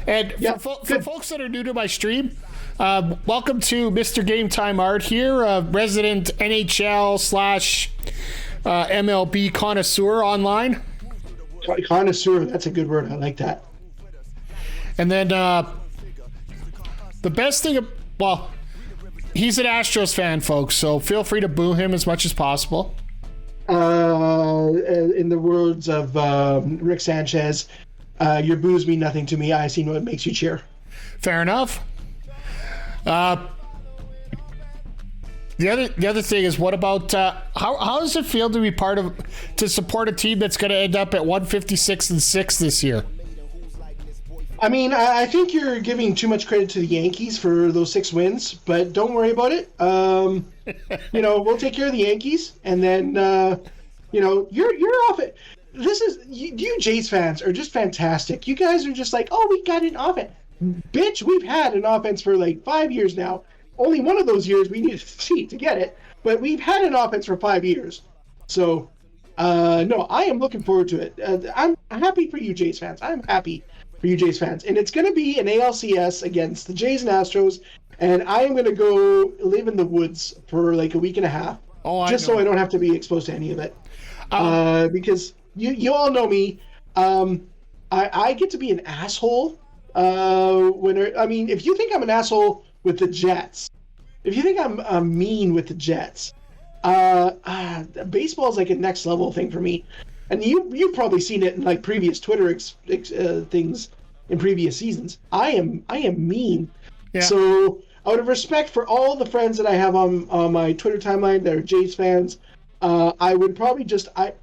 And for folks that are new to my stream, welcome to Mr. GameTimeArt here, resident NHL slash MLB connoisseur online. Connoisseur, that's a good word. I like that. And then the best thing, well, he's an Astros fan, folks, so feel free to boo him as much as possible. In the words of Rick Sanchez, your boos mean nothing to me. I see what makes you cheer. Fair enough. The other thing is, what about how does it feel to be to support a team that's going to end up at 156-6 this year? I mean, I think you're giving too much credit to the Yankees for those 6 wins, but don't worry about it. We'll take care of the Yankees, and then you're off it. This is you Jays fans are just fantastic. You guys are just like, oh, we got an offense. Bitch, we've had an offense for like 5 years now. Only one of those years we needed to cheat to get it, but we've had an offense for 5 years. So, no, I am looking forward to it. I'm happy for you Jays fans. I'm happy for you Jays fans. And it's going to be an ALCS against the Jays and Astros, and I am going to go live in the woods for like a week and a half, so I don't have to be exposed to any of it. Because you all know me. I get to be an asshole if you think I'm an asshole with the Jets, if you think I'm mean with the Jets, baseball is like a next level thing for me. And you've probably seen it in like previous Twitter things in previous seasons. I am mean. Yeah. So out of respect for all the friends that I have on my Twitter timeline that are Jays fans, I would probably I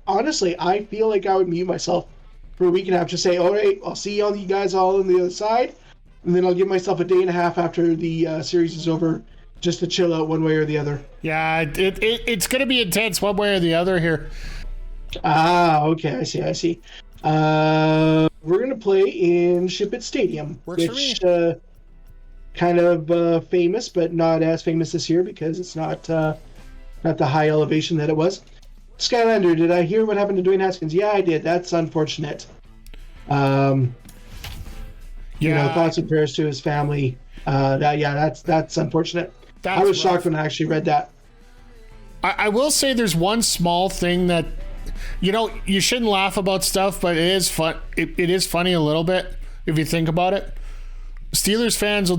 feel like I would mute myself for a week and a half to say, all right, I'll see all you guys all on the other side, and then I'll give myself a day and a half after the series is over just to chill out one way or the other. Yeah, it's going to be intense one way or the other here. Okay, I see. We're going to play in Ship It Stadium, Works which for me. Kind of famous, but not as famous this year because it's not the high elevation that it was. Skylander, did I hear what happened to Dwayne Haskins? Yeah, I did. That's unfortunate. Thoughts and prayers to his family. That's unfortunate. I was shocked when I actually read that. I will say there's one small thing that, you shouldn't laugh about stuff, but it is fun. It is funny a little bit if you think about it. Steelers fans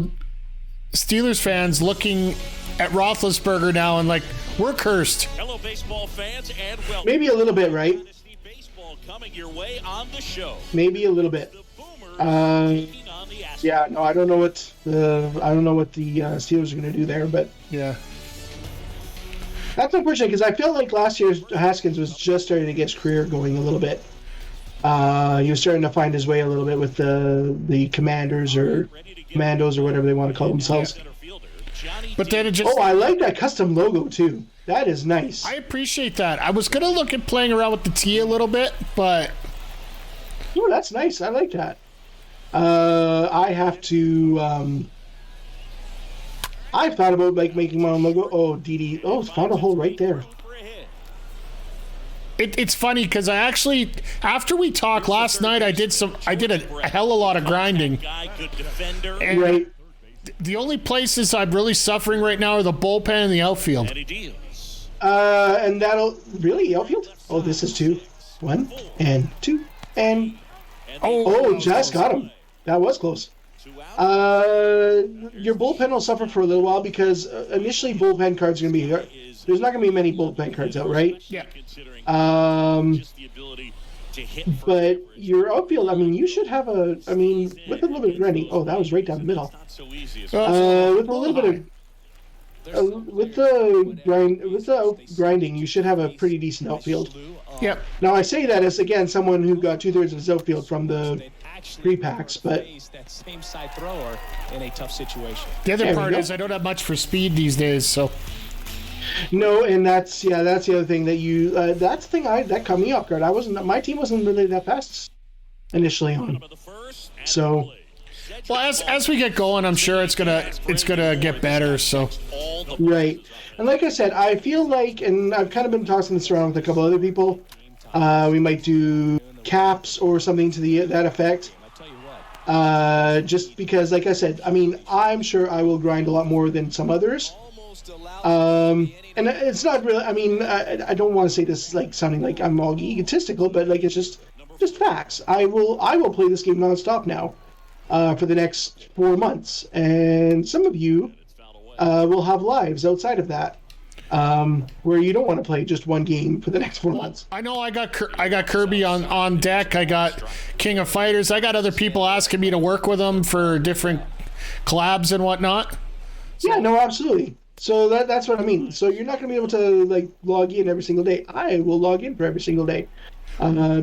looking at Roethlisberger now and like, we're cursed. Hello, baseball fans, and welcome. Maybe a little bit, right? Baseball coming your way on the show. Maybe a little bit. I don't know what the Steelers are going to do there, but yeah, that's unfortunate because I feel like last year Haskins was just starting to get his career going a little bit. He was starting to find his way a little bit with the Commanders or Commandos or whatever they want to call themselves. But then it just... Oh, I like that custom logo, too. That is nice. I appreciate that. I was going to look at playing around with the T a little bit, but... Oh, that's nice. I like that. I have to... I've thought about making my own logo. Oh, DD. Oh, found a hole right there. It's funny because I actually, after we talked last night, I did a hell of a lot of grinding. And right. The only places I'm really suffering right now are the bullpen and the outfield. And that'll really outfield. Oh, this is 2, 1, and 2, and just got him. That was close. Your bullpen will suffer for a little while because initially bullpen cards are going to be. There's not going to be many bullpen cards out, right? Yeah. But your outfield, you should have with a little bit of grinding. Oh, that was right down the middle. With a little bit of, with the grinding, you should have a pretty decent outfield. Yep. Now I say that as again someone who got 2/3 of his outfield from the pre-packs, but that same side thrower in a tough situation. The other part is I don't have much for speed these days, so. No, and that's the other thing that you that's the thing that caught me off guard. My team wasn't really that fast initially on. So well, as we get going, I'm sure it's gonna get better, so right. And like I said, I feel like, and I've kind of been tossing this around with a couple other people, we might do caps or something to that effect. Just because, like I said, I mean, I'm sure I will grind a lot more than some others. And it's not really, I mean, I don't want to say this like sounding like I'm all egotistical, but like it's just facts. I will play this game nonstop now for the next 4 months, and some of you will have lives outside of that where you don't want to play just one game for the next 4 months. I know I got Kirby on deck. I got King of Fighters. I got other people asking me to work with them for different collabs and whatnot. Yeah, no, absolutely. So that's what I mean. So you're not going to be able to like log in every single day. I will log in for every single day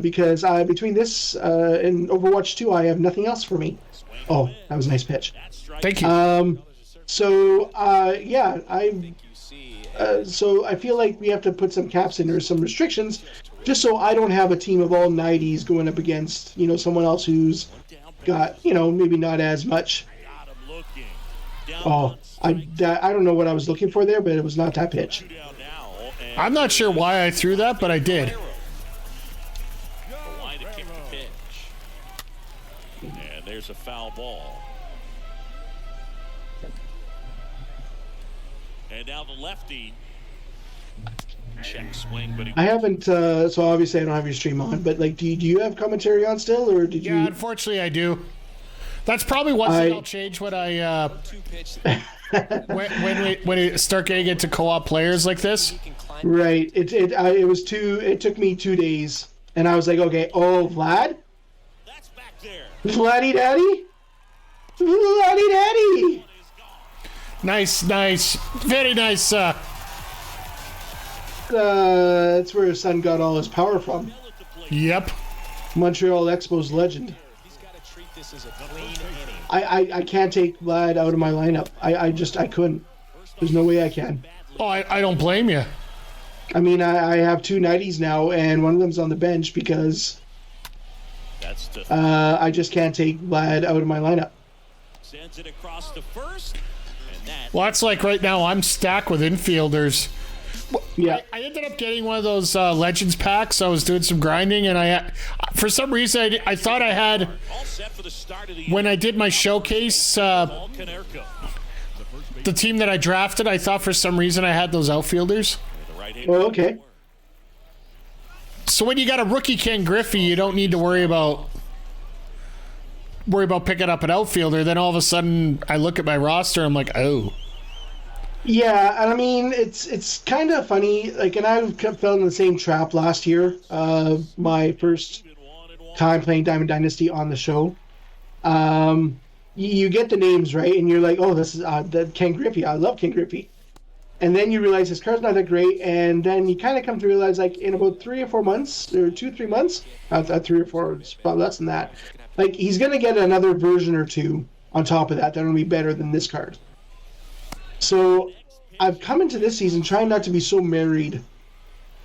because between this and Overwatch 2, I have nothing else for me. Oh, that was a nice pitch. Thank you. So I feel like we have to put some caps in or some restrictions, just so I don't have a team of all 90s going up against someone else who's got maybe not as much. Oh, I don't know what I was looking for there, but it was not that pitch. I'm not sure why I threw that, but I did. And there's a foul ball. And now the lefty. Check swing, but I haven't. So obviously I don't have your stream on, but like, do you have commentary on still, or did you? Yeah, unfortunately I do. That's probably one thing I'll change when I when we start getting into co-op players like this. Right. It took me 2 days, and I was like, okay, Vlad. that's back there. Vladdy Daddy. Vladdy Daddy. Nice, very nice. That's where his son got all his power from. Yep. Montreal Expos legend. He's got to treat this as a clean inning. I can't take Vlad out of my lineup. I couldn't. There's no way I can. Oh, I don't blame you. I mean, I have 2 90s now, and one of them's on the bench because I just can't take Vlad out of my lineup. Sends it across the first. Well, that's like right now I'm stacked with infielders. Yeah. I ended up getting one of those Legends packs. I was doing some grinding, and for some reason, I thought I had, when I did my showcase, the team that I drafted, I thought for some reason I had those outfielders. Oh, okay. So when you got a rookie Ken Griffey, you don't need to worry about picking up an outfielder. Then all of a sudden, I look at my roster, I'm like, oh. Yeah, and I mean, it's kind of funny, like, and I fell in the same trap last year, my first time playing Diamond Dynasty on the show. You get the names, right, and you're like, oh, this is the Ken Griffey, I love Ken Griffey. And then you realize his card's not that great, and then you kind of come to realize, like, in about 3 or 4 months, or 2-3 months, 3 or 4, it's probably less than that, like, he's going to get another version or 2 on top of that will be better than this card. So I've come into this season trying not to be so married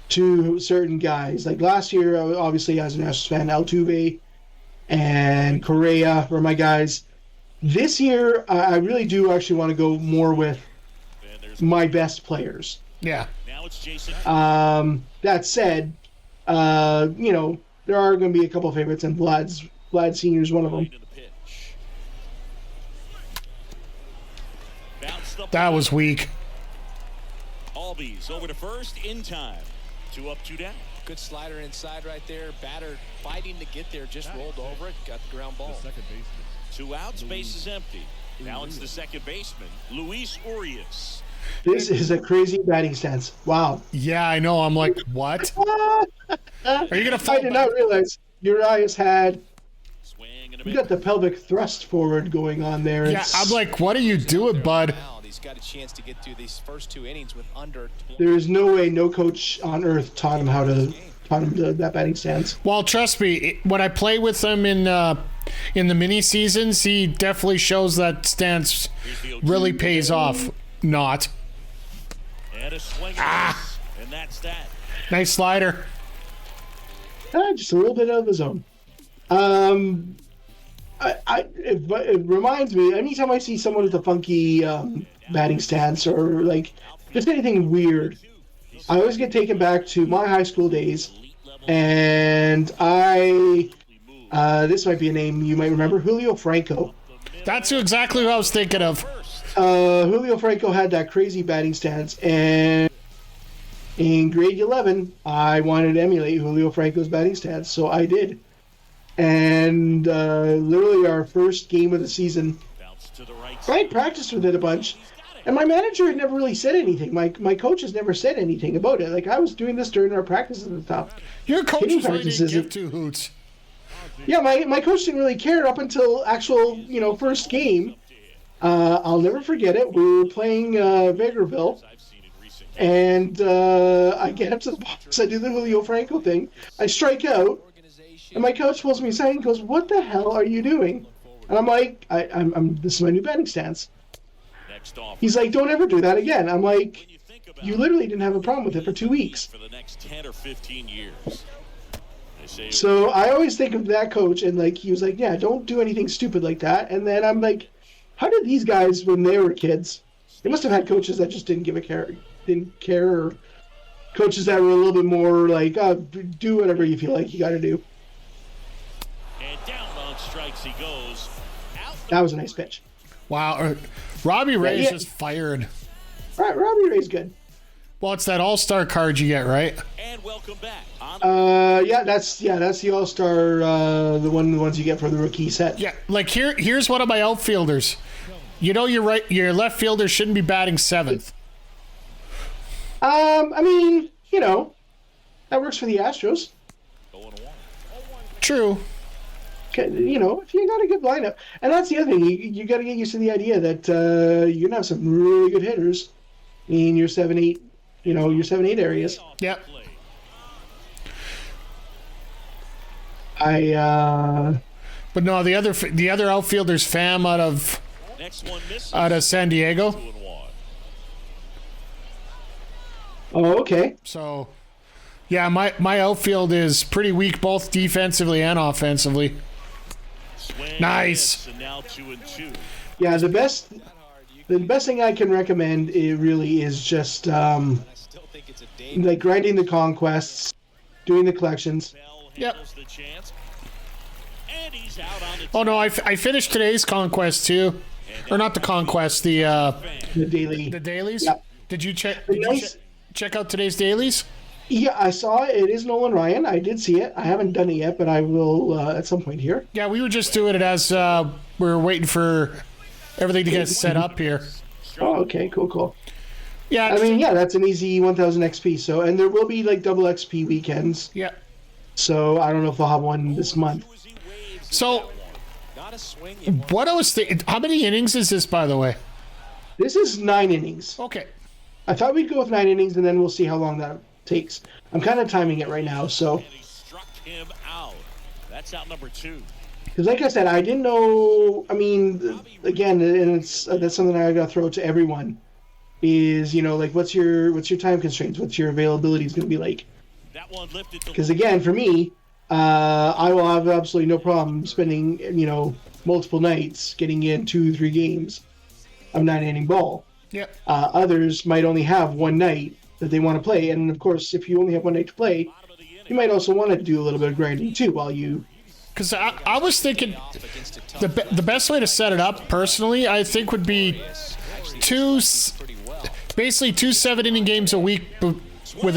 to certain guys. Like last year, obviously as an Astros fan, Altuve and Correa were my guys. This year, I really do actually want to go more with my best players. Yeah. That said, there are going to be a couple of favorites, and Vlad Sr. is one of them. That was weak. Albies over to first in time. 2 up, 2 down. Good slider inside right there. Batter fighting to get there, just rolled over it, got the ground ball. 2 outs, base is empty. Now it's the second baseman, Luis Urias. This is a crazy batting stance. Wow. Yeah, I know. I'm like, what? Are you gonna fall I did not realize Urias had. You got the pelvic thrust forward going on there. Yeah, I'm like, what are you doing, bud? He's got a chance to get through these first 2 innings with under. There is no way no coach on earth taught him that batting stance. Well, trust me, when I play with him in the mini seasons, he definitely shows that stance really pays off. Not. And a swing and that's that. Nice slider. Just a little bit of his own. It reminds me, anytime I see someone with a funky batting stance or like just anything weird, I always get taken back to my high school days, and I This might be a name you might remember, Julio Franco. That's exactly what I was thinking of. Julio Franco had that crazy batting stance, and in grade 11, I wanted to emulate Julio Franco's batting stance, so I did. And literally our first game of the season, I had practiced with it a bunch, and my manager had never really said anything. My coaches never said anything about it. Like, I was doing this during our practices at the top. Your coaches really didn't give two hoots. Yeah, my coach didn't really care up until actual, first game. I'll never forget it. We were playing Vegreville, and I get up to the box. I do the Julio Franco thing. I strike out, and my coach pulls me aside and goes, "What the hell are you doing?" And I'm like, "I'm this is my new batting stance." He's like, "Don't ever do that again." I'm like, "You literally didn't have a problem with it for 2 weeks." For the next 10 or 15 years. So I always think of that coach, and like he was like, "Yeah, don't do anything stupid like that." And then I'm like, "How did these guys, when they were kids, they must have had coaches that just didn't care, or coaches that were a little bit more like, do whatever you feel like you got to do." And down on strikes he goes. That was a nice pitch. Wow, Robbie Ray's just fired. Right, Robbie Ray's good. Well, it's that all-star card you get, right? And welcome back. That's the All-Star, the ones you get for the rookie set. Yeah, like here's one of my outfielders. Your left fielder shouldn't be batting 7th. I mean, that works for the Astros. True. If you got a good lineup, and that's the other thing, you got to get used to the idea that you're gonna have some really good hitters in your 7-8, your 7-8 areas. Yep. But no, the other outfielders, Pham out of San Diego. Oh, okay. So, yeah, my outfield is pretty weak, both defensively and offensively. Nice. Yeah, the best thing I can recommend, it really is just like grinding the conquests, doing the collections. Yep. Oh no, I finished today's conquest too, or not the conquest, the dailies. Yep. Did you check out today's dailies? Yeah, I saw it. It is Nolan Ryan. I did see it. I haven't done it yet, but I will at some point here. Yeah, we were just doing it as we were waiting for everything to get set up here. Oh, okay, cool. Yeah, I mean, that's an easy 1000 XP. So, and there will be like double XP weekends. Yeah. So I don't know if they'll have one this month. So, what I was thinking, how many innings is this, by the way? This is 9 innings. Okay. I thought we'd go with 9 innings, and then we'll see how long that takes. I'm kind of timing it right now, so. Struck him out. That's out number 2. Because, like I said, I didn't know. I mean, again, and that's something I got to throw to everyone. Is like what's your time constraints? What's your availability is going to be like? Because again, for me, I will have absolutely no problem spending multiple nights getting in 2-3 games of 9-inning ball. Yep. Others might only have one night that they want to play, and of course, if you only have one night to play, you might also want to do a little bit of grinding too while you. Because I was thinking the best way to set it up, personally, I think would be basically 2 7-inning games a week with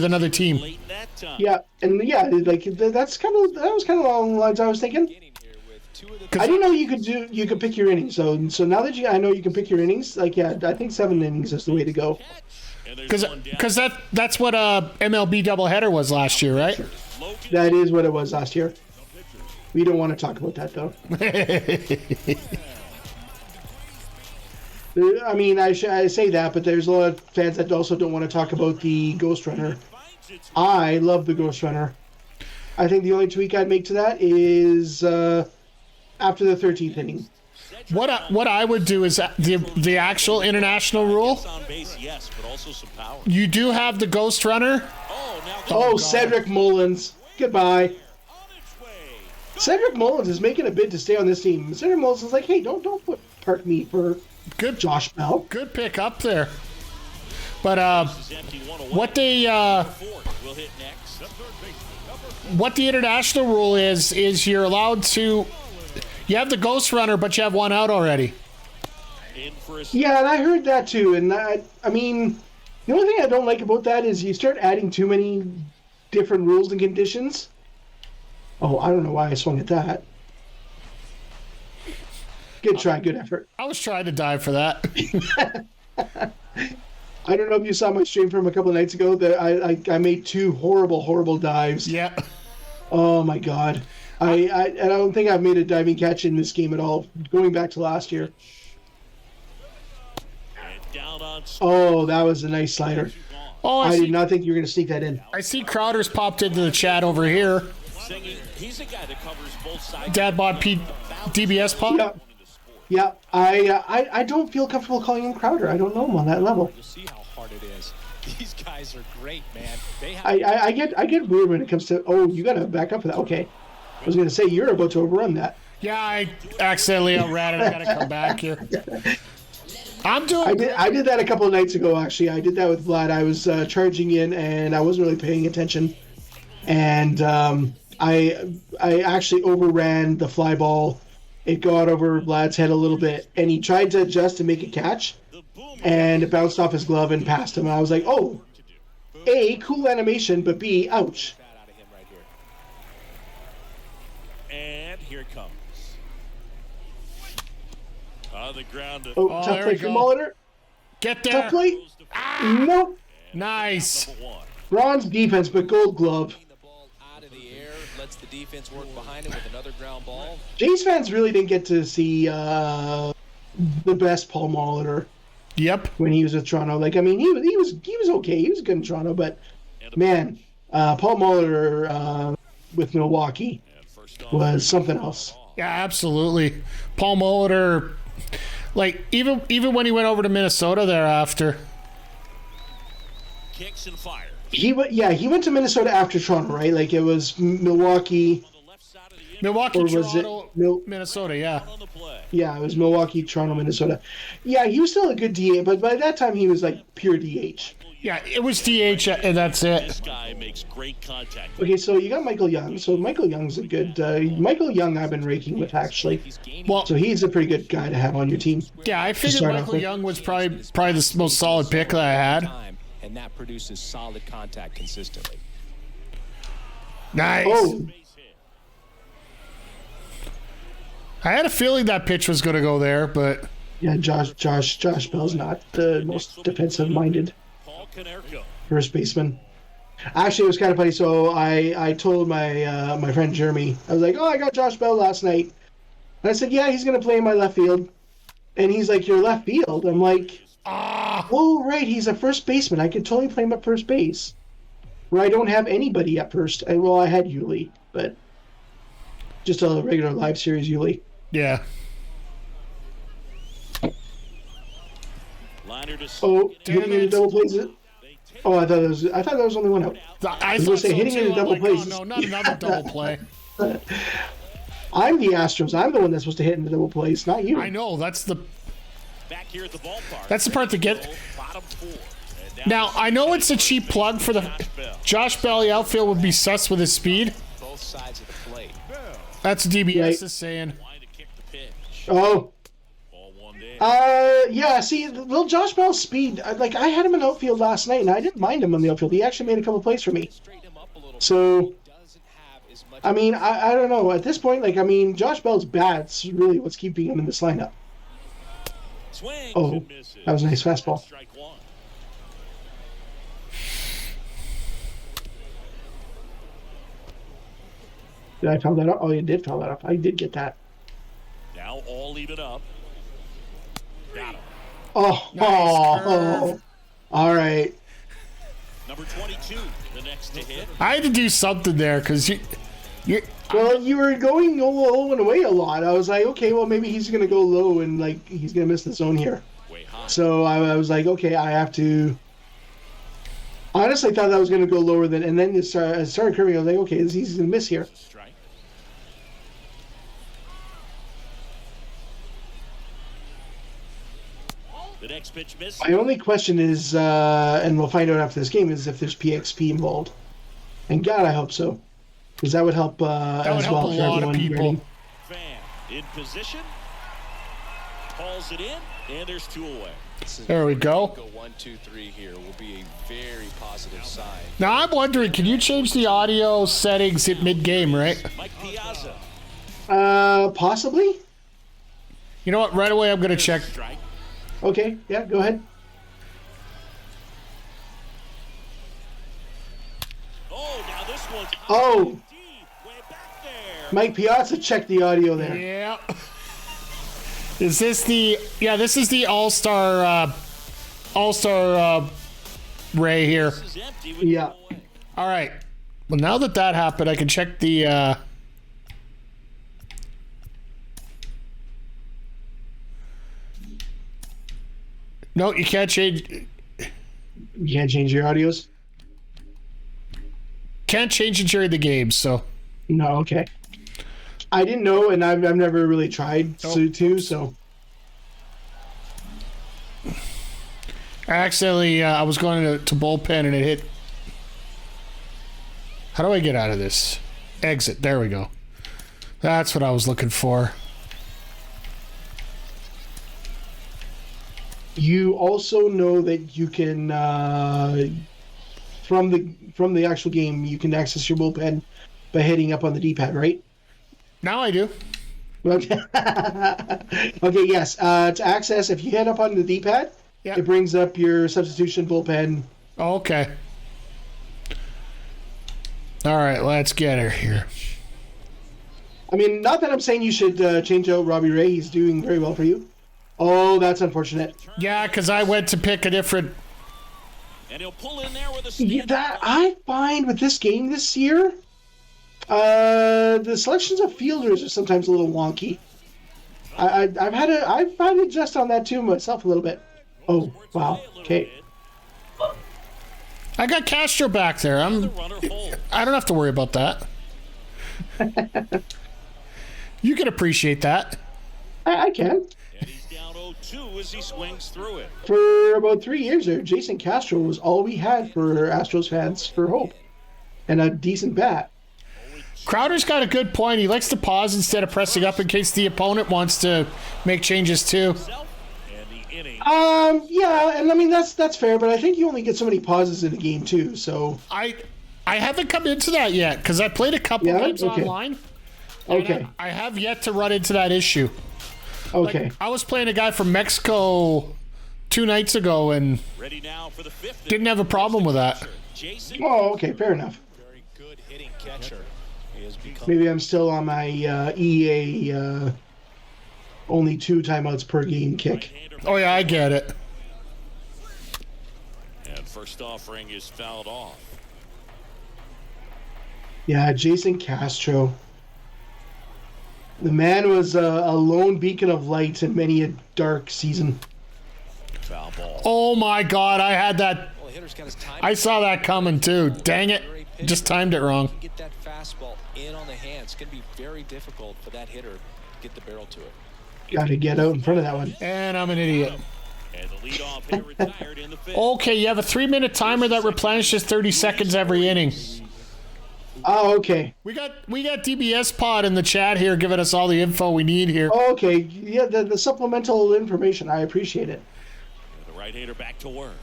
another team. Yeah, and like that was kind of along the lines I was thinking. I didn't know you could pick your innings. So now that I know you can pick your innings, I think 7 innings is the way to go. Because that's what MLB doubleheader was last year, right? That is what it was last year. We don't want to talk about that though. I mean, I say that, but there's a lot of fans that also don't want to talk about the Ghost Runner. I love the Ghost Runner. I think the only tweak I'd make to that is after the 13th inning. What I would do is the actual international rule. You do have the Ghost Runner. Oh, Cedric Mullins. Goodbye. Cedric Mullins is making a bid to stay on this team. Cedric Mullins is like, hey, don't park me for good Josh Bell. Good pick up there. But what they Will hit next. what the international rule is you're allowed to. You have the ghost runner, but you have one out already. In for a Yeah, and I heard that too. And I mean, the only thing I don't like about that is you start adding too many different rules and conditions. Oh, I don't know why I swung at that. Good try, good effort. I was trying to dive for that. I don't know if you saw my stream from a couple of nights ago. That I made two horrible dives. Yeah. Oh my god. I don't think I've made a diving catch in this game at all, going back to last year. and down on Oh, that was a nice slider. Oh, I did not think you were going to sneak that in. I see Crowder's popped into the chat over here. singing. He's a guy that covers both sides. Dad bod P DBS pod. Yeah. Yeah, I don't feel comfortable calling him Crowder. I don't know him on that level. You'll see how hard it is. These guys are great, man. They have I get weird when it comes to, oh, you got to back up for that. Okay. I was going to say, you're about to overrun that. Yeah, I accidentally outran it. I gotta come back here. I'm doing. I did that a couple of nights ago, actually. I did that with Vlad. I was charging in, and I wasn't really paying attention. And I actually overran the fly ball. It got over Vlad's head a little bit, and he tried to adjust to make a catch, and it bounced off his glove and passed him. And I was like, oh, A, cool animation, but B, ouch. that out of him right here. And here it comes. On the ground. Oh, Oh, tough there play we for go. Molitor. Get there. Tough play. Nope. Nice. Number one. Bronze defense, but gold glove. Getting the ball out of the air, lets the defense work behind him with another ground ball. Jays fans really didn't get to see the best Paul Molitor Yep. when he was with Toronto. Like, I mean, he was okay. He was good in Toronto, but man, Paul Molitor with Milwaukee And first on was something else. Yeah, absolutely. Paul Molitor, like even when he went over to Minnesota thereafter. kicks and fires. He went to Minnesota after Toronto, right? Like it was Milwaukee. On the left side of the Milwaukee, Or was it Toronto, Minnesota. Yeah. on the play. Yeah, it was Milwaukee, Toronto, Minnesota. Yeah, he was still a good DH, but by that time he was like pure DH. Yeah, it was DH, and that's This it. guy makes great contact. Okay, so you got Michael Young. So Michael Young's a good Michael Young. I've been raking with actually. He's gaining Well, So he's a pretty good guy to have on your team. yeah, I figured start off Michael with. Young was probably the most solid pick that I had. time, and that produces solid contact consistently. Nice. Oh, I had a feeling that pitch was going to go there, but yeah, Josh Bell's not the most defensive-minded Paul Konerko. first baseman. Actually, it was kind of funny. So I told my my friend Jeremy, I was like, oh, I got Josh Bell last night. And I said, yeah, he's going to play in my left field. And he's like, your left field? I'm like, oh, right, he's a first baseman. I could totally play him at first base. Where I don't have anybody at first. Well, I had Yuli, but just a regular live series Yuli. yeah. Liner to Oh, Damn hitting into it. double plays. Oh, I thought that was only one out. I was thought gonna say, so hitting too. into I'm double like, plays. oh, no, not another double play. I'm the Astros. I'm the one that's supposed to hit into double plays, not you. I know that's the back here at the ballpark. that's the part to get. Bottom four. And Now I know it's a cheap plug for the Josh Bell. The outfield would be sus with his speed. Both sides of the plate. That's what DBS Right. is saying. Line to kick the pitch. Oh, Ball one down. yeah. See, little Josh Bell's speed. Like I had him in outfield last night, and I didn't mind him on the outfield. He actually made a couple plays for me. Straighten him up a little. So, He doesn't have as much. I mean, I don't know. At this point, like, I mean, Josh Bell's bat's really what's keeping him in this lineup. Swings Oh, and misses. that was a nice fastball. Strike one. Did I foul that up? Oh, you did foul that up. I did get that. Now all even up. Got him. Oh, Nice curve. oh. All right. Number 22, the next to hit. I had to do something there because you Well, you were going low and away a lot. I was like, okay, well, maybe he's going to go low and, like, he's going to miss the zone here. Way high. So I was like, okay, I have to. I honestly thought that was going to go lower than, and then it started curving. I was like, okay, he's going to miss here. Strike. The next pitch missed. My only question is, and we'll find out after this game, is if there's PXP involved. And God, I hope so, because that would help That would as help well a for lot of everyone people. grading. Fan in position. Calls it in, and there's 2 away. There we go. Go 1, 2, 3 here will be a very positive sign. Now I'm wondering, can you change the audio settings at mid-game, right? Mike Playaz. Possibly. You know what? Right away, I'm gonna check. Strike. Okay, yeah, go ahead. Oh, now this one's Oh. deep, way back there. Mike Piazza checked the audio there. Yeah. Is this the? Yeah, this is the All-Star Ray here. This is empty with Yeah. 2 away. All right. Well, now that that happened, I can check the. No, you can't change. You can't change your audios? Can't change it during the game. So. No, okay. I didn't know, and I've never really tried Nope. to, so. Accidentally, I was going to bullpen and it hit. How do I get out of this? Exit. There we go. That's what I was looking for. You also know that you can, from the actual game, you can access your bullpen by hitting up on the D-pad, right? Now I do. Okay. Okay. Yes. To access, if you hit up on the D-pad, Yeah. it brings up your substitution bullpen. Oh, okay. All right, let's get her here. I mean, not that I'm saying you should change out Robbie Ray. He's doing very well for you. Oh, that's unfortunate. Yeah, because I went to pick a different. And he'll pull in there with a Yeah, stand. that I find with this game this year, the selections of fielders are sometimes a little wonky. I've had to adjust on that too myself a little bit. Oh wow. Okay. I got Castro back there. The runner holds. I don't have to worry about that. You can appreciate that. I can. And he's down 0-2 as he swings through it. For about 3 years there, Jason Castro was all we had for Astros fans for hope, and a decent bat. Crowder's got a good point. He likes to pause instead of pressing up in case the opponent wants to make changes too. Self and the inning. Yeah, and I mean that's fair, but I think you only get so many pauses in a game too. So I haven't come into that yet because I played a couple Yeah? games Okay. online. and okay, I have yet to run into that issue. okay. I was playing a guy from Mexico 2 nights ago and Ready now for the 5th. didn't have a problem with that. Jason. Oh, okay, fair enough. Very good hitting catcher. He has become Maybe I'm still on my EA only 2 timeouts per game kick. Oh yeah, I get it. And first offering is fouled off. Yeah, Jason Castro. The man was a lone beacon of light in many a dark season. Foul ball. Oh my God, I had that. well, hitter's got his time. I saw that coming too. Dang it, just timed it wrong. Get that fastball in on the hand. It's going to be very difficult for that hitter to get the barrel to it. Got to get out in front of that one. And I'm an idiot. And the leadoff hitter retired in the 5th. Okay, you have a 3-minute timer that replenishes 30 seconds every inning. Oh, okay. We got DBS Pod in the chat here giving us all the info we need here. Oh, okay. Yeah, the supplemental information. I appreciate it. The right-hander back to work.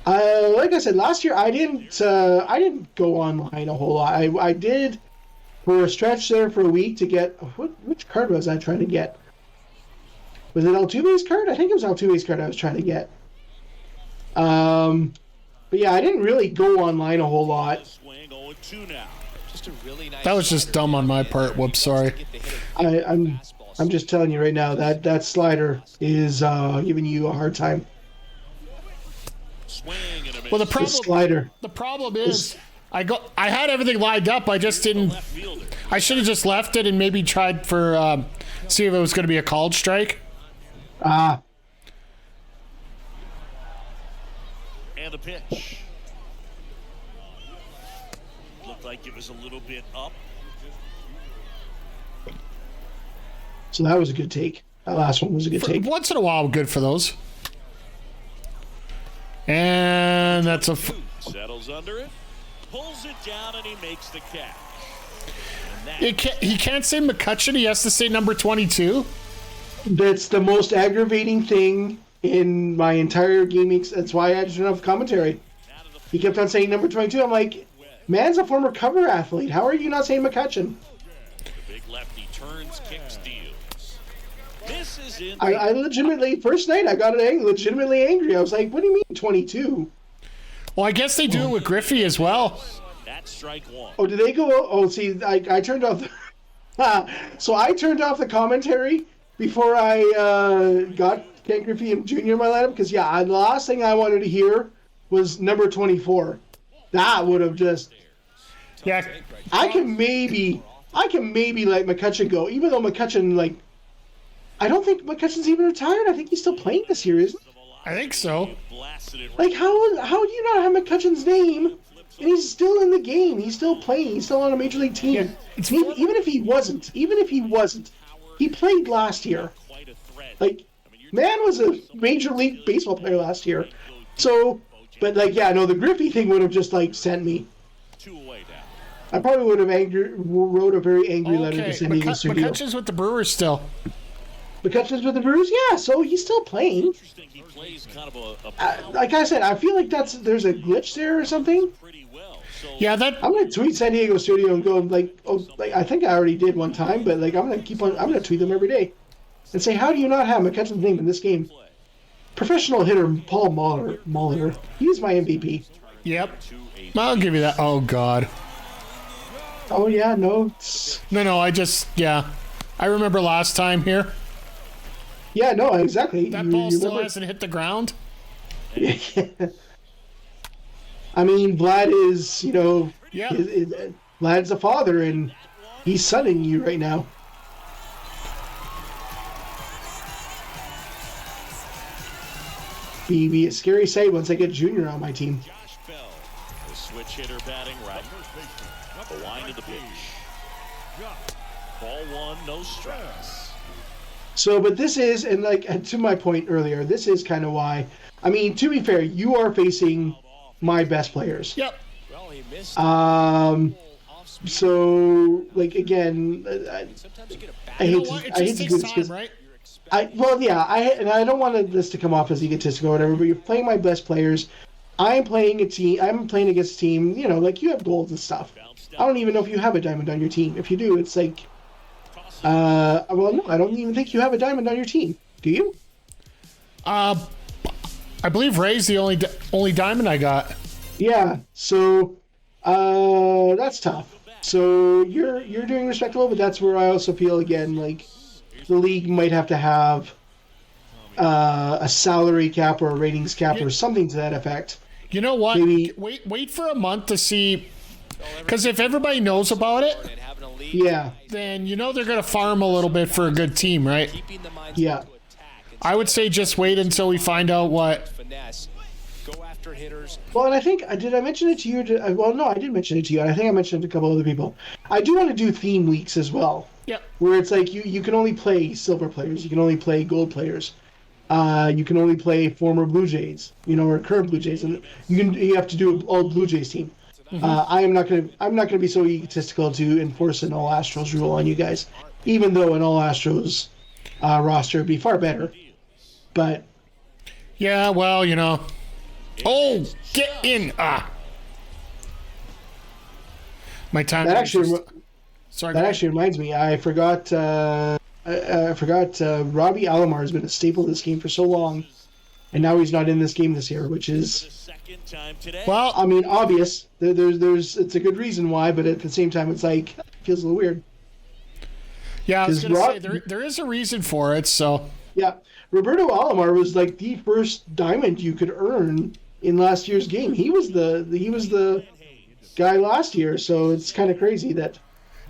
Like I said, last year I didn't go online a whole lot. I did for a stretch there for a week to get which card was I trying to get? Was it Altuve's card? I think it was Altuve's card I was trying to get. But yeah, I didn't really go online a whole lot. Swing 0-2 now. Just a really nice. That was just dumb on my part. Whoops, sorry. Get the hitter I'm just telling you right now that slider is giving you a hard time. Swing and a miss. Well, the The slider. problem is I had everything lined up. I just didn't. Left fielder. I should have just left it and maybe tried for see if it was going to be a called strike. Ah, And the pitch. Looked like it was a little bit up. so that was a good take. That last one was a good take. Once in a while, I'm good for those. And that's a... Settles under it, pulls it down, and he makes the catch. He can't say McCutcheon. He has to say number 22. That's the most aggravating thing in my entire gaming. That's why I turned off commentary. He kept on saying number 22. I'm like, man's a former cover athlete. How are you not saying McCutcheon? The big lefty turns, kicks, deals. This is in. I legitimately, first night, I got legitimately angry. I was like, what do you mean 22? Well, I guess they do it with Griffey as well. That's strike one. Oh, did they go? Oh, see, I turned off. So I turned off the commentary before I got Ken Griffey Jr. in my lineup because the last thing I wanted to hear was number 24. That would have just. Yeah. I can maybe let McCutcheon go, even though McCutcheon, like, I don't think McCutcheon's even retired. I think he's still playing this year, isn't he? I think so. Like, how do you not have McCutcheon's name? And he's still in the game. He's still playing. He's still on a major league team. Yeah, even if he wasn't, he played last year. Like, man was a major league baseball player last year. So, but like, the Griffey thing would have just like sent me. I probably would have wrote a very angry letter to San Diego studio. McCutcheon's with the Brewers still. McCutcheon's with the Brewers, yeah. So he's still playing. He plays kind of like I said, I feel like there's a glitch there or something. pretty well. So Yeah, that. I'm gonna tweet San Diego studio and go like I think I already did one time, but like I'm gonna tweet them every day and say, how do you not have McCutcheon's name in this game? Professional hitter Paul Molitor, he's my MVP. Yep. I'll give you that. Oh God. Oh yeah, no, No. I remember last time here. yeah, no, exactly. That You ball still remember- hasn't hit the ground. I mean, Vlad is, Yeah. Vlad's a father, and he's sonning you right now. Be a scary sight once I get Junior on my team. Josh Bell, the switch hitter batting right. The line of the pitch. Ball one, no strikes. So, but this is, and like to my point earlier, this is kind of why. I mean, to be fair, you are facing my best players. Yep. Well, he missed. So, like again, Sometimes you get a I bad. You know hate what? to, It I hate just to takes do this time, 'cause right? I don't want this to come off as egotistical or whatever, but you're playing my best players. I'm playing against a team, like you have goals and stuff. I don't even know if you have a diamond on your team. If you do, it's like, well, no, I don't even think you have a diamond on your team. Do you? I believe Ray's the only diamond I got. Yeah. So, that's tough. So you're doing respectable, but that's where I also feel again like the league might have to have a salary cap or a ratings cap or something to that effect. You know what? Maybe- Wait for a month to see, because if everybody knows about it, And having a lead, Yeah. then they're gonna farm a little bit for a good team, right? keeping the mindset Yeah. to attack. And I would say just wait until we find out what. finesse. Go after hitters. Well, and I think did I mention it to you? Well, no, I did mention it to you, and I think I mentioned it to a couple other people. I do want to do theme weeks as well, Yep. where it's like you can only play silver players, you can only play gold players, you can only play former Blue Jays, or current Blue Jays, and you have to do an all Blue Jays team. I'm not gonna be so egotistical to enforce an all Astros rule on you guys, even though an all Astros roster would be far better. But Yeah. Well, Oh, get in! My time. that actually. Sorry. That go actually reminds me. I forgot. I forgot. Robbie Alomar has been a staple of this game for so long, and now he's not in this game this year, which The is, second time today. ahead. Well, I mean, obvious. There's it's a good reason why, but at the same time, it's like feels a little weird. yeah, I was is gonna say Rob- there is a reason for it. So Yeah, Roberto Alomar was like the first diamond you could earn in last year's game. He was the guy last year, so it's kind of crazy that.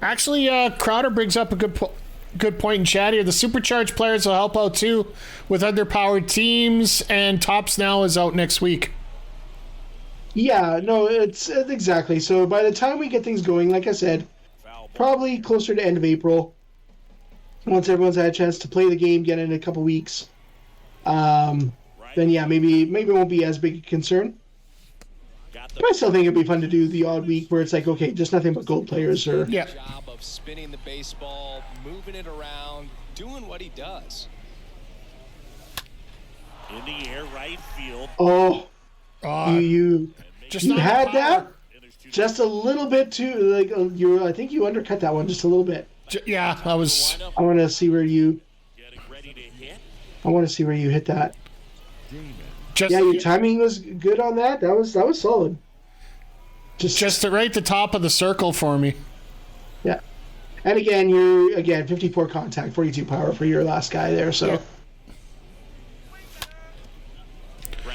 actually, Crowder brings up a good point in chat here. The supercharged players will help out too with underpowered teams, and Tops Now is out next week. Yeah, no, it's exactly. So by the time we get things going, like I said, probably closer to end of April, once everyone's had a chance to play the game, get in a couple weeks. then yeah, maybe it won't be as big a concern. But I still think it'd be fun to do the odd week where it's like, okay, just nothing but gold players or Yeah. Job of spinning the baseball, moving it around, doing what he does. In the air, right field. oh, Uh, you just you not had the power. that just a little bit too. Like I think you undercut that one just a little bit. Yeah, I was. I want to see where you. Getting ready to hit. I want to see where you hit that. Just, Yeah, your timing was good on that. That was solid. just right at the top of the circle for me. Yeah. And again, you're 54 contact, 42 power for your last guy there. So Yeah.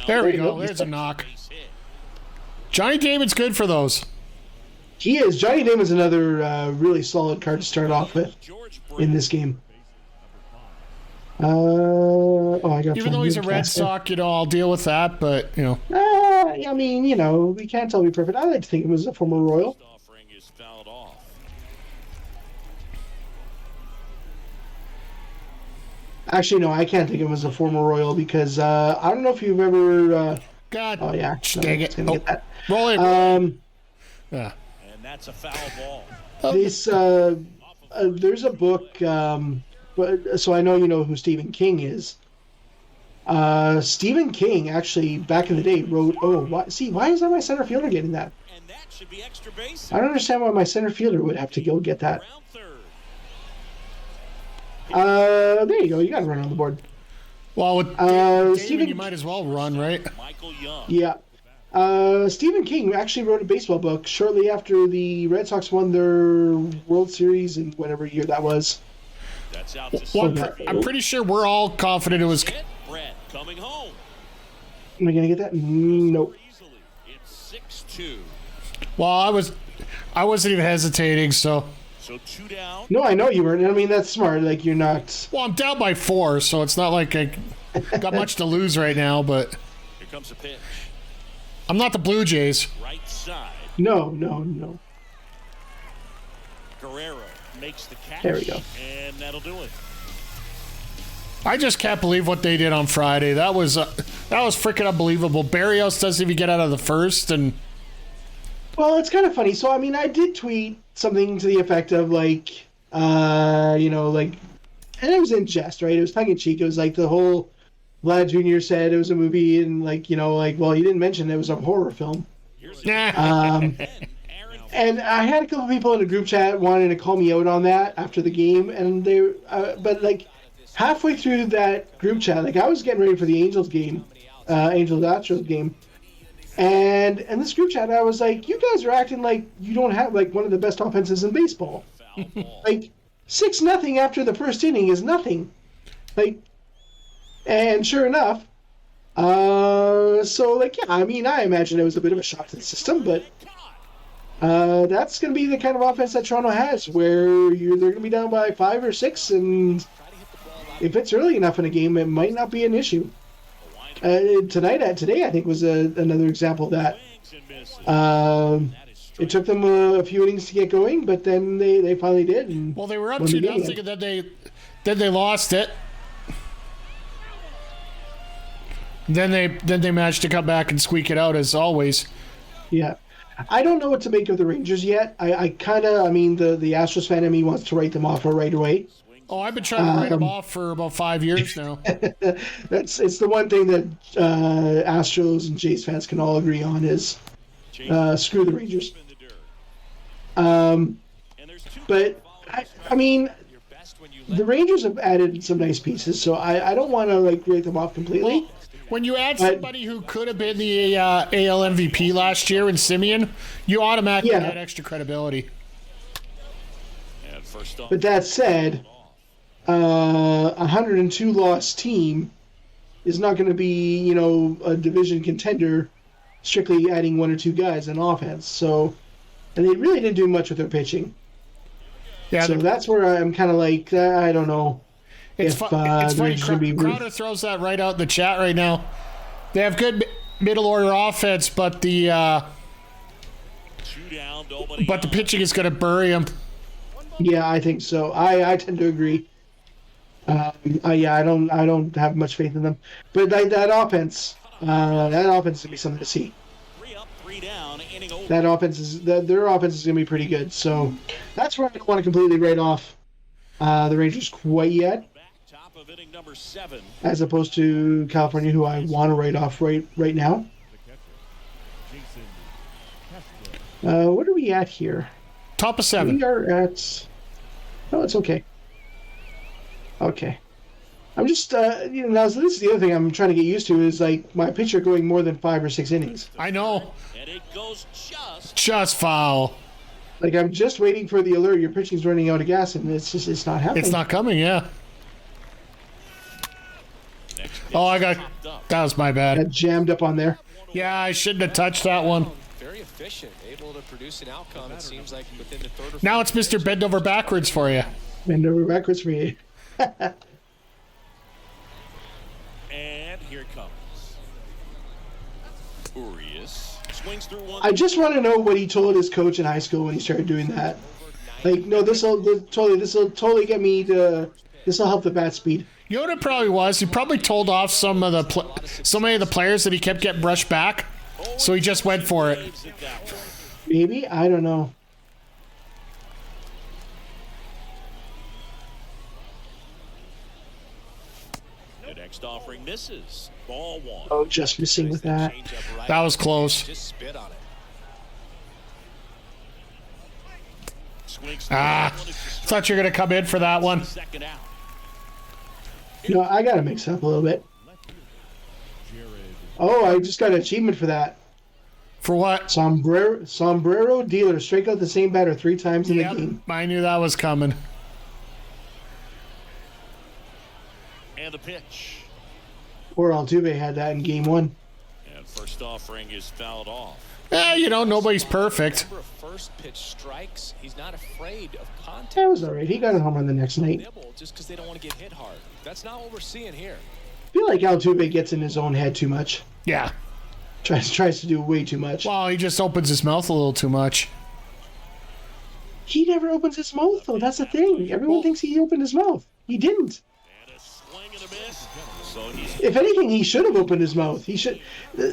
There we you go. go. There's a knock. Base hit. Johnny Damon's good for those. he is. Johnny Damon's another really solid card to start off with George in Brett. this game. I got. Even though he's a Red Sox, I'll deal with that. But I mean, we can't all be perfect. I like to think it was a former Royal. Offering is fouled off. Actually, no, I can't think it was a former Royal because I don't know if you've ever. God, Oh yeah, no, dang it's it! gonna get that. Roll it. And Yeah. that's a foul ball. This there's a book, but so I know you know who Stephen King is. Stephen King actually back in the day wrote. Why is that my center fielder getting that? And that should be extra base. I don't understand why my center fielder would have to go get that. Round third. There you go. You got to run on the board. Well, with Damon, Stephen- you might as well run, right? Michael Young. Yeah. Stephen King actually wrote a baseball book shortly after the Red Sox won their World Series in whatever year that was. That's out to Well, center. I'm pretty sure we're all confident it was. Hit. Brett coming home. Am I gonna get that? Nope. Easily. It's 6-2. Well, I wasn't even hesitating. So, So 2 down. No, I know you weren't. I mean, that's smart. Like you're not. well, I'm down by 4, so it's not like I got much to lose right now. But Here comes a pitch. I'm not the Blue Jays. Right side. No. Guerrero makes the catch. There we go. And that'll do it. I just can't believe what they did on Friday. That was freaking unbelievable. Barrios doesn't even get out of the first, and Well, it's kind of funny. So, I mean, I did tweet something to the effect of like, and it was in jest, right? It was tongue in cheek. It was like the whole Vlad Jr. said it was a movie, and well, you didn't mention it was a horror film. Here's nah. Aaron. And I had a couple people in the group chat wanting to call me out on that after the game, and but like halfway through that group chat, like I was getting ready for the Angels game, Angels-Astros game, and in this group chat, I was like, you guys are acting like you don't have like one of the best offenses in baseball. Foul ball. Like 6-0 after the first inning is nothing. Like, and sure enough, so like yeah, I mean, I imagine it was a bit of a shock to the system, but that's going to be the kind of offense that Toronto has, where they're going to be down by 5 or 6, and if it's early enough in a game, it might not be an issue. Today, I think was another example of that. Swings and misses. It took them a few innings to get going, but then they finally did. And Well, they were up won the 2-0, game. and then they lost it. Then they managed to come back and squeak it out as always. Yeah. I don't know what to make of the Rangers yet. The Astros fan in me wants to write them off right away. Oh, I've been trying to write them off for about 5 years now. It's the one thing that Astros and Jays fans can all agree on is screw the Rangers. In the dirt. Um, And there's two but I mean, Your best when you the Rangers have added some nice pieces, so I don't want to like write them off completely. When you add somebody who could have been the AL MVP last year in Simeon, you automatically Yeah. get extra credibility. And first up. But that said, 102 loss team is not going to be a division contender strictly adding 1 or 2 guys on offense. So, and they really didn't do much with their pitching. Yeah, So that's where I'm kind of like, I don't know. it's, if, it's funny. there's gonna be- Crowder throws that right out in the chat right now. They have good middle order offense, but the 2 down, nobody but the on. pitching is going to bury them. Yeah, I think so. I tend to agree. Yeah, I don't have much faith in them. But that offense is gonna be something to see. 3 up, 3 down, inning over. Their offense is gonna be pretty good. So that's where I don't want to completely write off the Rangers quite yet, Top of inning number 7. as opposed to California, who I want to write off right now. What are we at here? Top of 7. We are at. Oh, it's okay. Okay. I'm just, now so this is the other thing I'm trying to get used to is like my pitcher going more than 5 or 6 innings. I know. And it goes Just foul. Like I'm just waiting for the alert. Your pitching's running out of gas, and it's not happening. It's not coming, yeah. Oh, that was my bad. Got jammed up on there. Yeah, I shouldn't have touched that one. Very efficient, able to produce an outcome. It seems like within the third or Now it's Mr. Bend Over Backwards for you. Bend over backwards for you. And here it comes. Urias swings through one. I just want to know what he told his coach in high school when he started doing that. Like, no, this will totally get me to. This will help the bat speed. You know what it probably was? He probably told off so many of the players that he kept getting brushed back, so he just went for it. Maybe, I don't know. The next offering misses. Ball 1. Oh, just missing with that. That was close. just spit on it. Swings Thought you were going to come in for that one. second out. No, I gotta mix it up a little bit. Oh, I just got an achievement for that. For what? Sombrero dealer. Strike out the same batter 3 times in the game. I knew that was coming. And the pitch. Or Altuve had that in game 1. And first offering is fouled off. Nobody's perfect. Number of first pitch strikes. He's not afraid of contact. That was alright. He got a home run the next night. Nibble just because they don't want to get hit hard. That's not what we're seeing here. I feel like Altuve gets in his own head too much. Yeah. Tries to do way too much. Well, he just opens his mouth a little too much. He never opens his mouth, though. That's the thing. Everyone thinks he opened his mouth. He didn't. And a swing and a miss. So he's If anything, he should have opened his mouth. He should.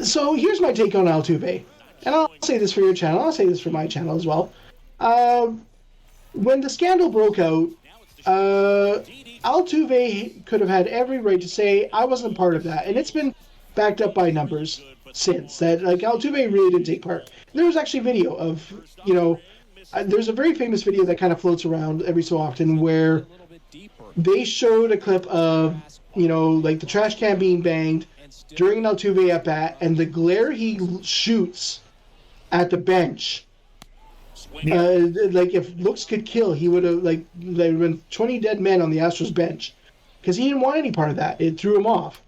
So here's my take on Altuve. And I'll say this for your channel. I'll say this for my channel as well. When the scandal broke out, Altuve could have had every right to say, I wasn't part of that. And it's been backed up by numbers since. That like Altuve really didn't take part. There was actually video of, there's a very famous video that kind of floats around every so often where they showed a clip of, like the trash can being banged during an Altuve at bat, and the glare he shoots at the bench. Like if looks could kill, he would have there would have been 20 dead men on the Astros bench because he didn't want any part of that. It threw him off.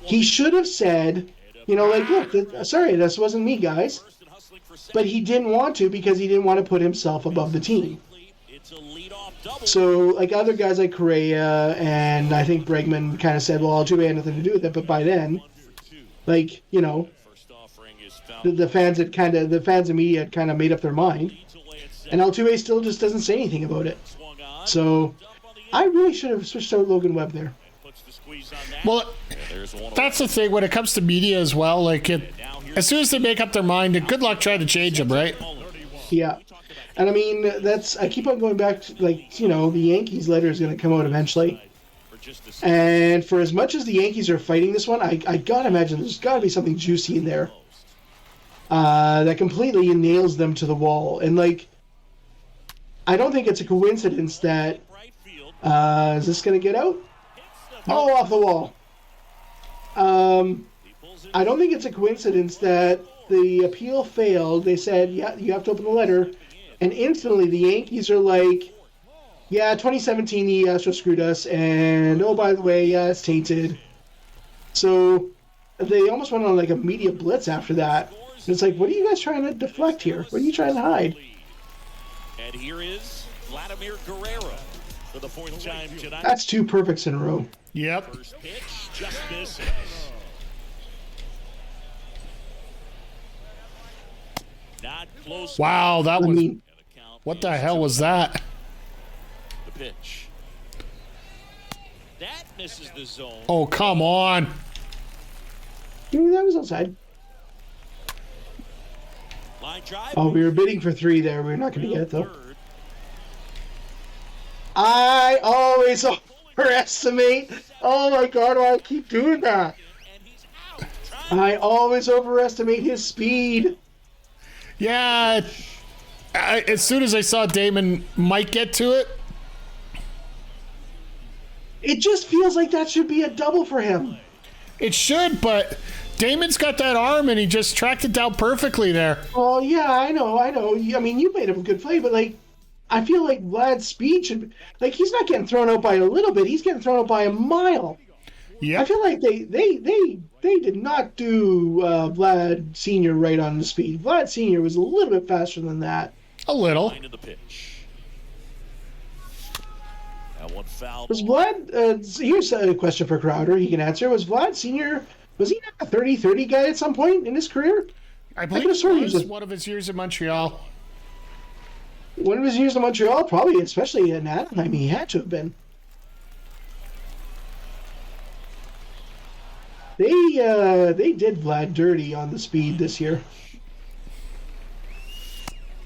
He should have said, look, sorry, this wasn't me, guys. But he didn't want to because he didn't want to put himself above the team. So, like other guys like Correa and I think Bregman kind of said, well, Altuve had nothing to do with it. But by then, the fans and media had kind of made up their mind, and Altuve still just doesn't say anything about it. So, I really should have switched out Logan Webb there. Well, that's the thing when it comes to media as well. Like, as soon as they make up their mind, good luck trying to change them, right? Yeah. And I mean, I keep on going back to, the Yankees letter is going to come out eventually. And for as much as the Yankees are fighting this one, I gotta imagine there's gotta be something juicy in there that completely nails them to the wall. And I don't think it's a coincidence that is this going to get out? Oh, off the wall. I don't think it's a coincidence that the appeal failed. They said, yeah, you have to open the letter. And instantly the Yankees are like, yeah, 2017 the Astros screwed us. And, oh, by the way, yeah, it's tainted. So they almost went on a media blitz after that. And it's like, what are you guys trying to deflect here? What are you trying to hide? And here is Vladimir Guerrero for the 4th time tonight. That's 2 perfects in a row. Yep. First pitch, just misses. Not close. Wow, that was. mean, What the hell was that? The pitch. misses the zone. Oh, come on. That was outside. Line drive. Oh, we were bidding for 3 there. We're not going to get it, though. Third. I always overestimate. Oh, my God, why I keep doing that? And he's out. Trying I always overestimate his speed. Yeah. As soon as I saw Damon might get to it, It just feels like that should be a double for him. it should, but Damon's got that arm and he just tracked it down perfectly there. Well, yeah, I know. I mean, you made him a good play, but, like, I feel like Vlad's speed should... Like, he's not getting thrown out by a little bit. He's getting thrown out by a mile. I Yep. feel like they did not do Vlad Sr. right on the speed. Vlad Sr. was a little bit faster than that. A little. line of the pitch. That one fouled. Was Vlad... here's a question for Crowder. He can answer. Was Vlad Sr... Was he not a 30-30 guy at some point in his career? I believe could've sworn he it was was one of his years in Montreal. When he was used in Montreal, probably, especially in Anaheim, he had to have been. They did Vlad dirty on the speed this year.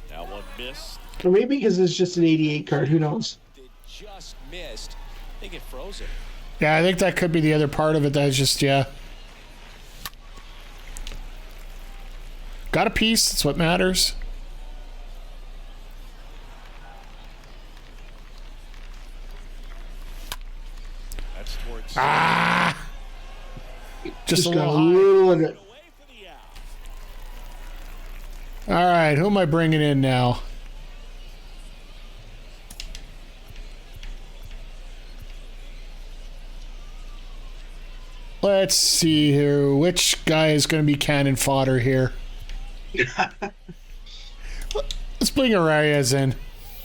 That one missed. Or maybe because it's just an 88 card. Who knows? They just missed. They get frozen. Yeah, I think that could be the other part of it. That's just, yeah. Got a piece. That's what matters. That's towards. Just a got little a high. little under. Away for the out. All right, who am I bringing in now? Let's see here. Which guy is going to be cannon fodder here? Let's bring Arias in.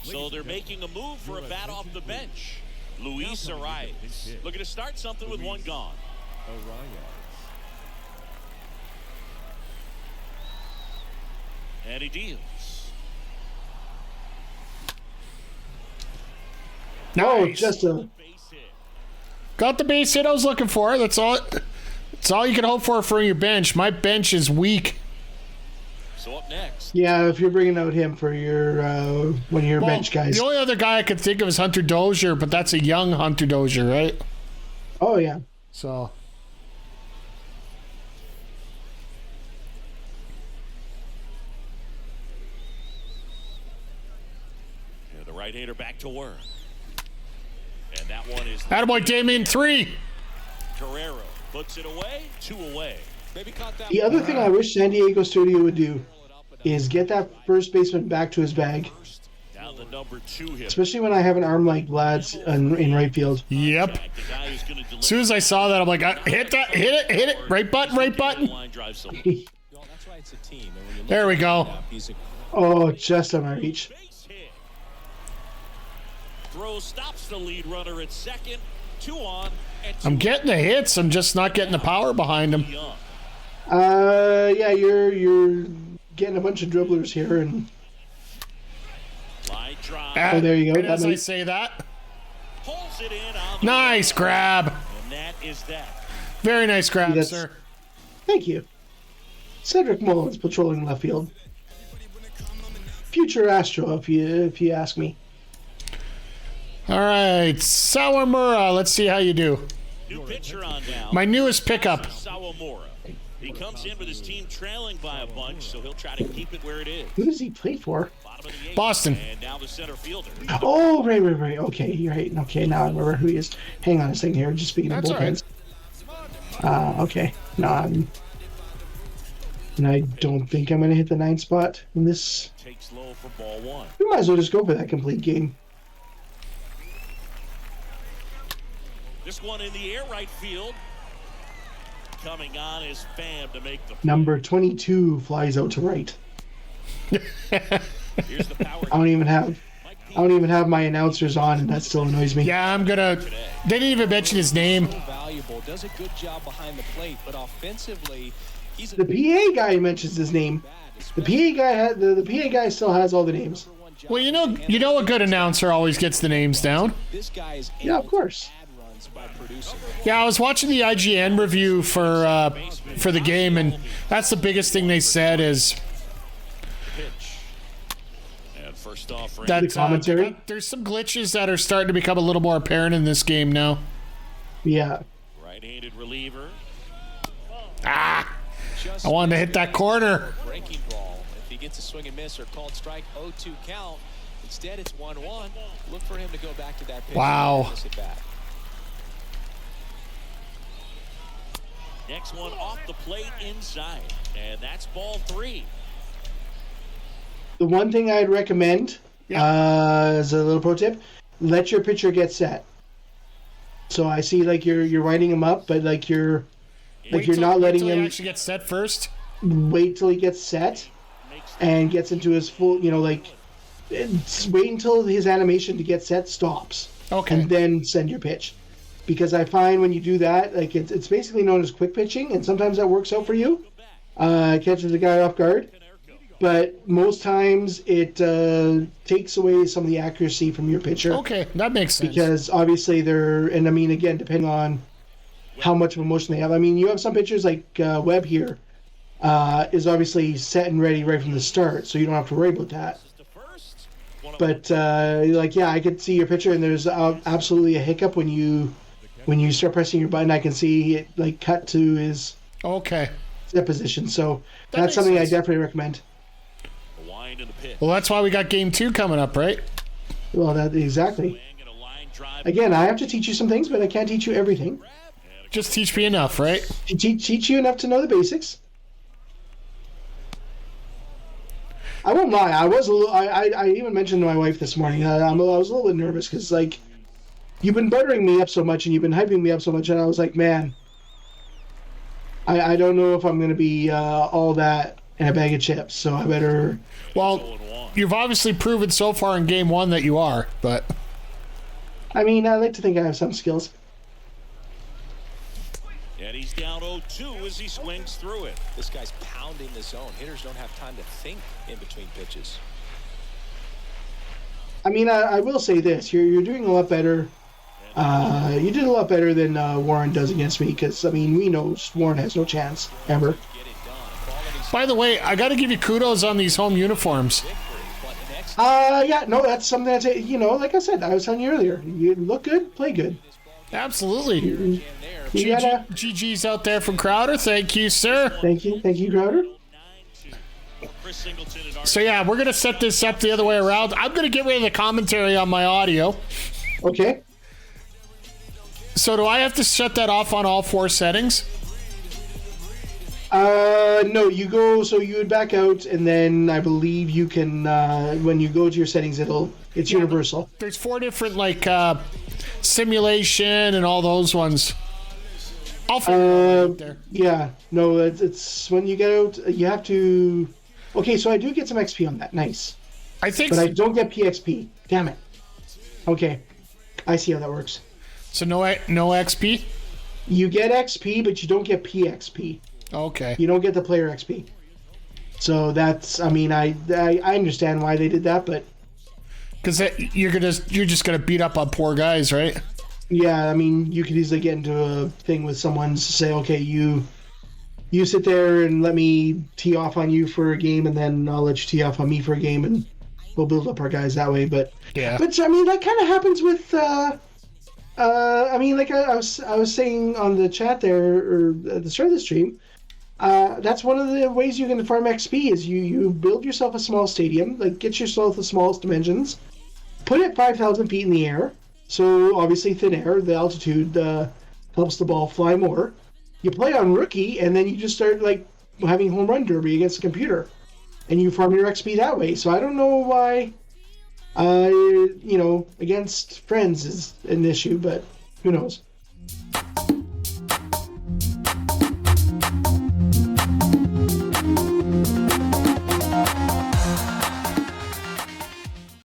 So they're making a move for a bat off the bench. Luis Arias looking to start something with one gone. And he deals. No, Nice. just a. Base hit. Got the base hit I was looking for. That's all. That's all you can hope for your bench. My bench is weak. So up next. Yeah, if you're bringing out him for your one of your Well, bench guys. the only other guy I could think of is Hunter Dozier, but that's a young Hunter Dozier, right? Oh yeah. So Yeah, the right-hander back to work. And that one is attaboy Damien 3. Guerrero. Puts it away. 2 away. Maybe caught that The other thing I wish San Diego Studio would do is get that first baseman back to his bag, Down the number 2 hit. especially when I have an arm like Vlad's in right field. Yep. The guy who's going to deliver. As soon as I saw that, I'm like, hit that, hit it, right button, right button. Line drive so Well, that's why it's a team. And when you look There we at go. that, he's a Oh, just on my reach. base hit. Throw stops the lead runner at second. 2 on and 2 I'm getting the hits. I'm just not getting the power behind them. young. Yeah, you're getting a bunch of dribblers here, and Line drive. Oh, there you go. As That I might- say that, Pulls it in on the nice run. grab. And that is that. Very nice grab, That's- sir. thank you. Cedric Mullins patrolling left field. Future Astro, if you ask me. All right, Sawamura. Let's see how you do. New pitcher on now. My newest pickup. Sawamura. He comes in with his team trailing by a bunch, so he'll try to keep it where it is. Who does he play for? Bottom of the 8th. Boston. And now the center fielder. Oh, right. Okay, you're right. Okay, now I remember who he is. Hang on a second here. Just speaking of That's all right. bullpens. Okay. No, and I don't think I'm going to hit the 9th spot in this. Takes low for ball 1. We might as well just go for that complete game. This one in the air right field. Coming on is Pham to make the play. Number 22 flies out to right. Here's the power. I don't even have my announcers on, and that still annoys me. Yeah, I'm gonna. They didn't even mention his name. so valuable. Does a good job behind the plate, but offensively, he's The PA guy mentions his name. The PA guy the PA guy still has all the names. Well, you know, a good announcer always gets the names down. This guy is Yeah, of course. add runs It's by producing. Yeah, I was watching the IGN review for the game, and that's the biggest thing they said is Pitch. And first off, that The commentary? there's some glitches that are starting to become a little more apparent in this game now. Yeah. right-handed reliever. I Just wanted to hit that corner. breaking ball. If he gets a swing and miss or called strike, 0-2 count. Instead, it's 1-1. Look for him to go back to that pitch. Wow. Miss it back. Next one off the plate inside. And that's ball 3. The one thing I'd recommend, as a little pro tip, let your pitcher get set. So I see like you're winding him up, but like you're not letting wait till him he actually get set first. wait till he gets set and gets into his full, wait until his animation to get set stops. Okay. And then send your pitch. Because I find when you do that, like it's basically known as quick pitching, and sometimes that works out for you. Catches the guy off guard. But most times it takes away some of the accuracy from your pitcher. Okay, that makes sense. Because obviously again, depending on how much of a motion they have. I mean, you have some pitchers like Webb here is obviously set and ready right from the start, so you don't have to worry about that. But I could see your pitcher, and there's absolutely a hiccup when you start pressing your button. I can see it like cut to his set position. So that's something sense. I definitely recommend. A wind in the pitch. Well, that's why we got game 2 coming up, right? Well, that exactly. Swing and a line drive. Again, I have to teach you some things, but I can't teach you everything. Just teach me enough, right? Teach you enough to know the basics. I won't lie. I was a little. I even mentioned to my wife this morning. I was a little bit nervous because like you've been buttering me up so much and you've been hyping me up so much, and I was like, man, I don't know if I'm going to be all that in a bag of chips. So I better. Well, you've obviously proven so far in game 1 that you are, but I mean, I like to think I have some skills. And he's down 0-2 as he swings through it. This guy's pounding the zone. Hitters don't have time to think in between pitches. I mean, I will say this: you're doing a lot better. You did a lot better than Warren does against me, because I mean, we know Warren has no chance ever. Get it done. Quality by the way, I got to give you kudos on these home uniforms. victory. But next Yeah, no, that's something that's like I said, I was telling you earlier. You look good, play good. Absolutely. and there. You gotta. GG's out there from Crowder. Thank you, sir. Thank you, Crowder. 9-2. Chris Singleton and So yeah, we're gonna set this up the other way around. I'm gonna get rid of the commentary on my audio. Okay. So do I have to shut that off on all 4 settings? No, you go. So you would back out, and then I believe you can. When you go to your settings, it's universal. There's 4 different simulation and all those ones. I'll figure it out there. Yeah. No, it's when you get out, you have to. Okay, so I do get some XP on that. Nice. I think But I don't get PXP. Damn it. Okay, I see how that works. so. No XP. You get XP, but you don't get PXP. Okay. You don't get the player XP. So that's. I mean, I understand why they did that, but Because you're just gonna beat up on poor guys, right? yeah, I mean, you could easily get into a thing with someone to say, okay, you sit there and let me tee off on you for a game, and then I'll let you tee off on me for a game, and we'll build up our guys that way. But Yeah. But I mean, that kind of happens with. I mean, like I was saying on the chat there, or at the start of the stream, that's one of the ways you can farm XP is you build yourself a small stadium, like get yourself the smallest dimensions, put it 5,000 feet in the air. So obviously thin air, the altitude helps the ball fly more. You play on rookie, and then you just start like having home run derby against the computer, and you farm your XP that way. So I don't know why, against friends is an issue, but who knows?